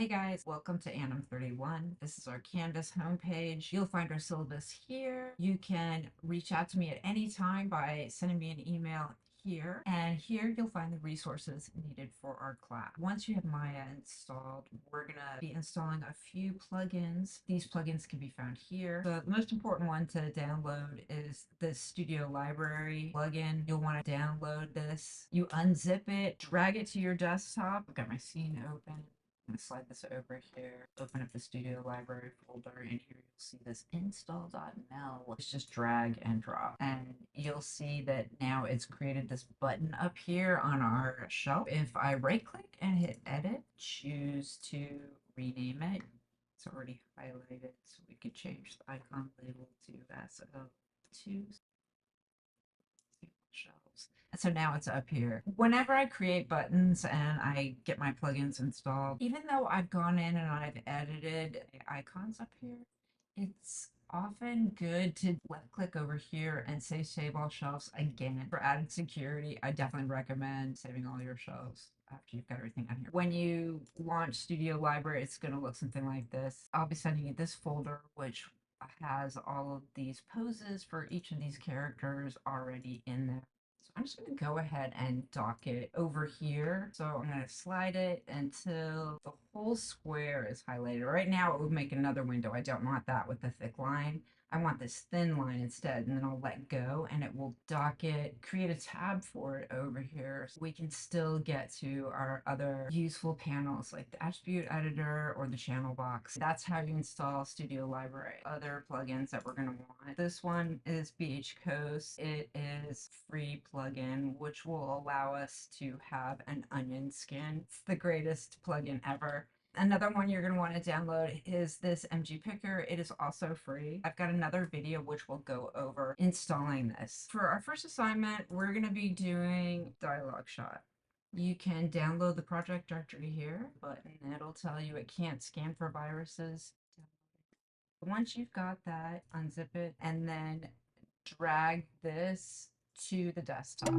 Hey guys, welcome to Anim31. This is our Canvas homepage. You'll find our syllabus here. You can reach out to me at any time by sending me an email here, and here you'll find the resources needed for our class. Once you have Maya installed, we're gonna be installing a few plugins. These plugins can be found here. The most important one to download is the Studio Library plugin. You'll want to download this. You unzip it, drag it to your desktop. I've got my scene open. I'm going to slide this over here, open up the Studio Library folder, and here you'll see this install.mel. It's just drag and drop. And you'll see that now it's created this button up here on our shelf. If I right click and hit edit, choose to rename it. It's already highlighted, so we could change the icon label to SO2. Shelves. So now it's up here. Whenever I create buttons and I get my plugins installed, even though I've gone in and I've edited icons up here, it's often good to left click over here and say save all shelves again. For added security, I definitely recommend saving all your shelves after you've got everything on here. When you launch Studio Library, it's going to look something like this. I'll be sending you this folder, which has all of these poses for each of these characters already in there. So I'm just going to go ahead and dock it over here. So I'm going to slide it until the whole square is highlighted. Right now it would make another window. I don't want that with the thick line. I want this thin line instead, and then I'll let go and it will dock it, create a tab for it over here so we can still get to our other useful panels like the attribute editor or the channel box. That's how you install Studio Library. Other plugins that we're going to want. This one is BH Coast. It is free plugin which will allow us to have an onion skin. It's the greatest plugin ever. Another one you're going to want to download is this MG Picker. It is also free. I've got another video which will go over installing this. For our first assignment, we're going to be doing Dialog Shot. You can download the project directory here, and it'll tell you it can't scan for viruses. Once you've got that, unzip it and then drag this to the desktop.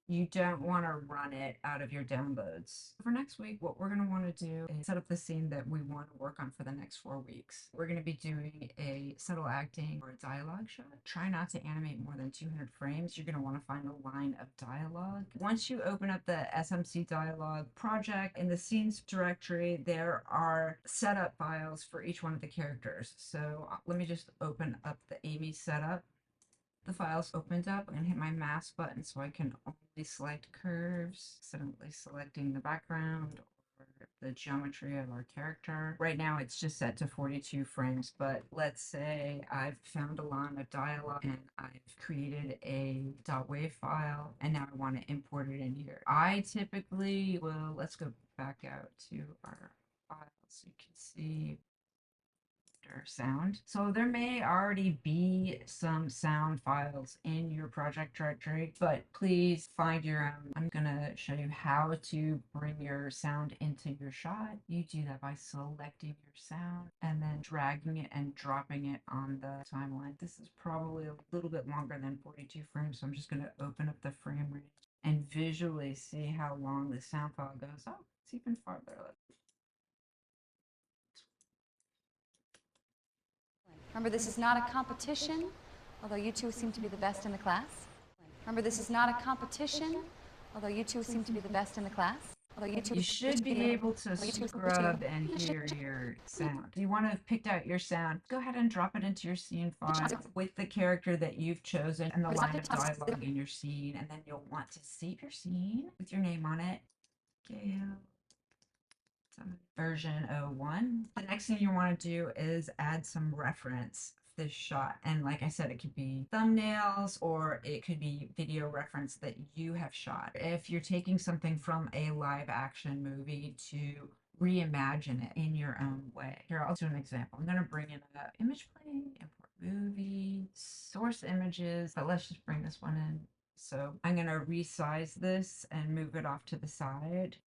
You don't want to run it out of your downloads. For next week, what we're going to want to do is set up the scene that we want to work on for the next 4 weeks. We're going to be doing a subtle acting or a dialogue shot. Try not to animate more than 200 frames. You're going to want to find a line of dialogue. Once you open up the SMC dialogue project, in the scenes directory, there are setup files for each one of the characters. So let me just open up the Amy setup. The file's opened up. I'm going to hit my mask button so I can only select curves, accidentally selecting the background or the geometry of our character. Right now it's just set to 42 frames, but let's say I've found a line of dialogue and I've created a .wav file and now I want to import it in here. I typically will, let's go back out to our file so you can see sound. So there may already be some sound files in your project directory, but please find your own. I'm gonna show you how to bring your sound into your shot. You do that by selecting your sound and then dragging it and dropping it on the timeline. This is probably a little bit longer than 42 frames, so I'm just gonna open up the frame range and visually see how long the sound file goes. Oh, it's even farther. Remember, this is not a competition, although you two seem to be the best in the class. Remember, this is not a competition, although you two seem to be the best in the class. You should be able to scrub and hear your sound. If you want to have picked out your sound, go ahead and drop it into your scene file with the character that you've chosen and the line of dialogue in your scene, and then you'll want to save your scene with your name on it. Gail. Version 01. The next thing you want to do is add some reference this shot, and like I said, it could be thumbnails or it could be video reference that you have shot. If you're taking something from a live action movie to reimagine it in your own way. Here, I'll do an example. I'm going to bring in an image plane, import movie, source images, but let's just bring this one in. So I'm going to resize this and move it off to the side.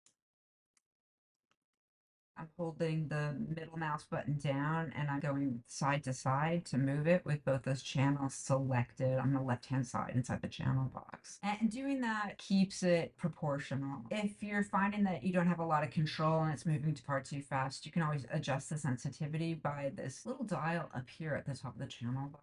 I'm holding the middle mouse button down and I'm going side to side to move it with both those channels selected on the left-hand side inside the channel box. And doing that keeps it proportional. If you're finding that you don't have a lot of control and it's moving far too fast, you can always adjust the sensitivity by this little dial up here at the top of the channel box.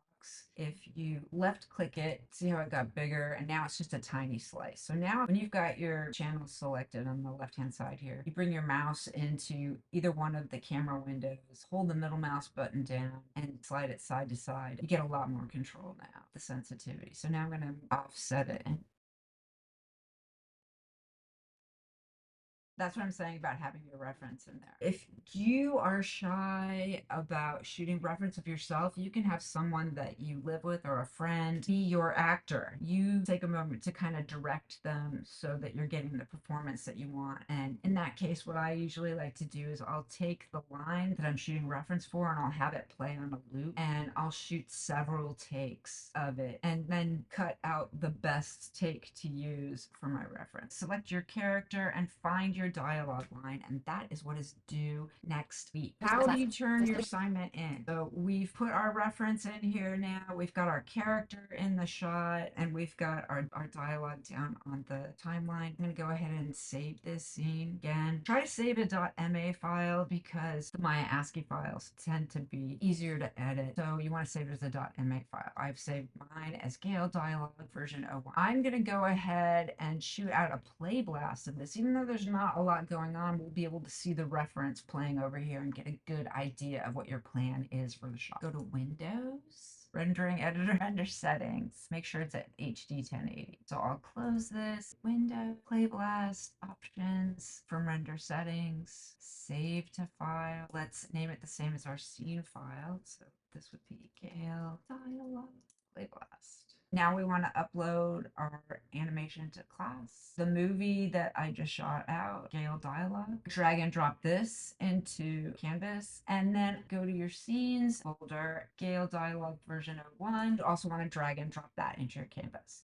If you left click it, see how it got bigger, and now it's just a tiny slice. So now when you've got your channels selected on the left hand side here, you bring your mouse into either one of the camera windows, hold the middle mouse button down, and slide it side to side. You get a lot more control now, the sensitivity. So now I'm going to offset it. That's what I'm saying about having your reference in there. If you are shy about shooting reference of yourself, you can have someone that you live with or a friend be your actor. You take a moment to kind of direct them so that you're getting the performance that you want. And in that case, what I usually like to do is I'll take the line that I'm shooting reference for and I'll have it play on a loop and I'll shoot several takes of it and then cut out the best take to use for my reference. Select your character and find your dialogue line, and that is what is due next week. How do you turn your assignment in? So we've put our reference in here now, we've got our character in the shot, and we've got our dialogue down on the timeline. I'm gonna go ahead and save this scene again. Try to save a .ma file because the Maya ASCII files tend to be easier to edit. So you want to save it as a .ma file. I've saved mine as Gale Dialogue version 01. I'm gonna go ahead and shoot out a play blast of this. Even though there's not a lot going on, we'll be able to see the reference playing over here and get a good idea of what your plan is for the shot. Go to Windows, Rendering Editor, Render Settings. Make sure it's at HD 1080. So I'll close this window, Play Blast, Options from Render Settings, Save to File. Let's name it the same as our scene file. So this would be Gale Dialogue Play Blast. Now we want to upload our animation to class. The movie that I just shot out, Gale Dialogue. Drag and drop this into Canvas and then go to your scenes folder, Gale Dialogue version 01. You also want to drag and drop that into your canvas.